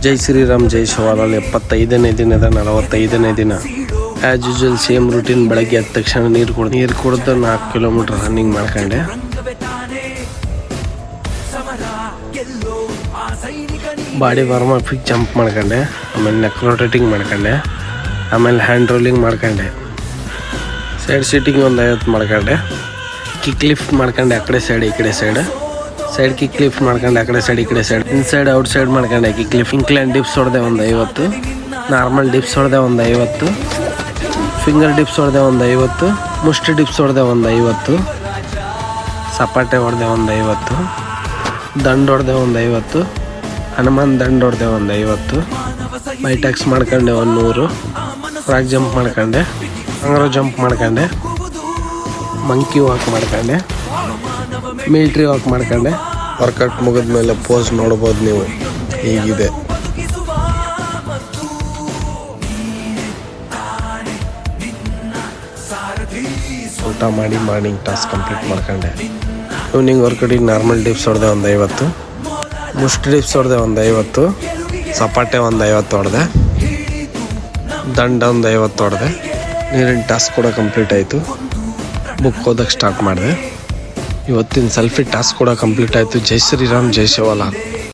ಜೈ ಶ್ರೀರಾಮ್ ಜೈ ಶಿವಲಾಲ್ 75ನೇ ದಿನದ 45ನೇ ದಿನ. As usual same routine. ಬೆಳಗ್ಗೆ ಎದ್ದ ತಕ್ಷಣ ನೀರು ಕುಡಿದು 4 ಕಿಲೋಮೀಟ್ರ್ ರನ್ನಿಂಗ್ ಮಾಡ್ಕೊಂಡೆ. ಬಾಡಿ ವಾರ್ಮಪ್ಪಿಗೆ ಜಂಪ್ ಮಾಡ್ಕೊಂಡೆ, ಆಮೇಲೆ ನೆಕ್ ರೊಟೇಟಿಂಗ್ ಮಾಡ್ಕೊಂಡೆ, ಆಮೇಲೆ ಹ್ಯಾಂಡ್ ರೋಲಿಂಗ್ ಮಾಡ್ಕೊಂಡೆ, ಸೈಡ್ ಸೀಟಿಂಗ್ ಒಂದು 50 ಮಾಡ್ಕೊಂಡೆ, ಕಿಕ್ ಲಿಫ್ಟ್ ಮಾಡ್ಕೊಂಡೆ ಆ ಕಡೆ ಸೈಡ್ ಈ ಕಡೆ ಸೈಡ್ ಕಿಕ್ ಲಿಫ್ಟ್ ಮಾಡ್ಕೊಂಡೆ ಆ ಕಡೆ ಸೈಡ್ ಈ ಕಡೆ ಸೈಡ್, ಇನ್ಸೈಡ್ ಔಟ್ ಸೈಡ್ ಮಾಡ್ಕೊಂಡೆ ಕಿಕ್ ಲಿಫ್ಟ್. ಇಂಕ್ಲೈನ್ ಡಿಪ್ಸ್ ಹೊಡೆದೆ ಒಂದು 50, ನಾರ್ಮಲ್ ಡಿಪ್ಸ್ ಹೊಡೆದೆ ಒಂದು 50, ಫಿಂಗರ್ ಡಿಪ್ಸ್ ಹೊಡೆದೆ ಒಂದು 50, ಮುಷ್ಟಿ ಡಿಪ್ಸ್ ಹೊಡೆದೆ ಒಂದು 50, ಸಪಾಟೆ ಹೊಡೆದೆ ಒಂದು 50, ದಂಡು ಹೊಡೆದೆ ಒಂದು 50, ಹನುಮಾನ್ ದಂಡು ಹೊಡೆದೆ ಒಂದು 50, ಬೈಟ್ಯಾಕ್ಸ್ ಮಾಡ್ಕೊಂಡೆ ಒಂದು 100, ಫ್ರಾಗ್ ಜಂಪ್ ಮಾಡ್ಕೊಂಡೆ, ಅಂಗ್ರೋ ಜಂಪ್ ಮಾಡ್ಕೊಂಡೆ, ಮಂಕಿ ವಾಕ್ ಮಾಡ್ಕೊಂಡೆ, ಮಿಲ್ಟ್ರಿ ವಾಕ್ ಮಾಡ್ಕೊಂಡೆ. ವರ್ಕೌಟ್ ಮುಗಿದ ಮೇಲೆ ಪೋಸ್ ನೋಡ್ಬೋದು ನೀವು, ಹೀಗಿದೆ. ಊಟ ಮಾಡಿ ಮಾರ್ನಿಂಗ್ ಟಾಸ್ಕ್ ಕಂಪ್ಲೀಟ್ ಮಾಡ್ಕೊಂಡೆ. ಈವ್ನಿಂಗ್ ವರ್ಕೌಟಿಗೆ ನಾರ್ಮಲ್ ಡಿಪ್ಸ್ ಹೊಡೆದೆ ಒಂದು 50, ಮುಷ್ಟಿ ಡಿಪ್ಸ್ ಹೊಡೆದೆ ಒಂದು 50, ಸಪಾಟೆ ಒಂದು 50 ಹೊಡೆದೆ, ದಂಡ ಒಂದು 50 ಹೊಡೆದೆ. ನೀರಿನ ಟಾಸ್ಕ್ ಕೂಡ ಕಂಪ್ಲೀಟ್ ಆಯಿತು. ಬುಕ್ ಓದಕ್ಕೆ ಸ್ಟಾರ್ಟ್ ಮಾಡಿದೆ. ಇವತ್ತಿನ ಸೆಲ್ಫಿ ಟಾಸ್ಕ್ ಕೂಡ ಕಂಪ್ಲೀಟ್ ಆಯಿತು. ಜೈ ಶ್ರೀರಾಮ್ ಜೈ ಶಿವಲಾಲ್.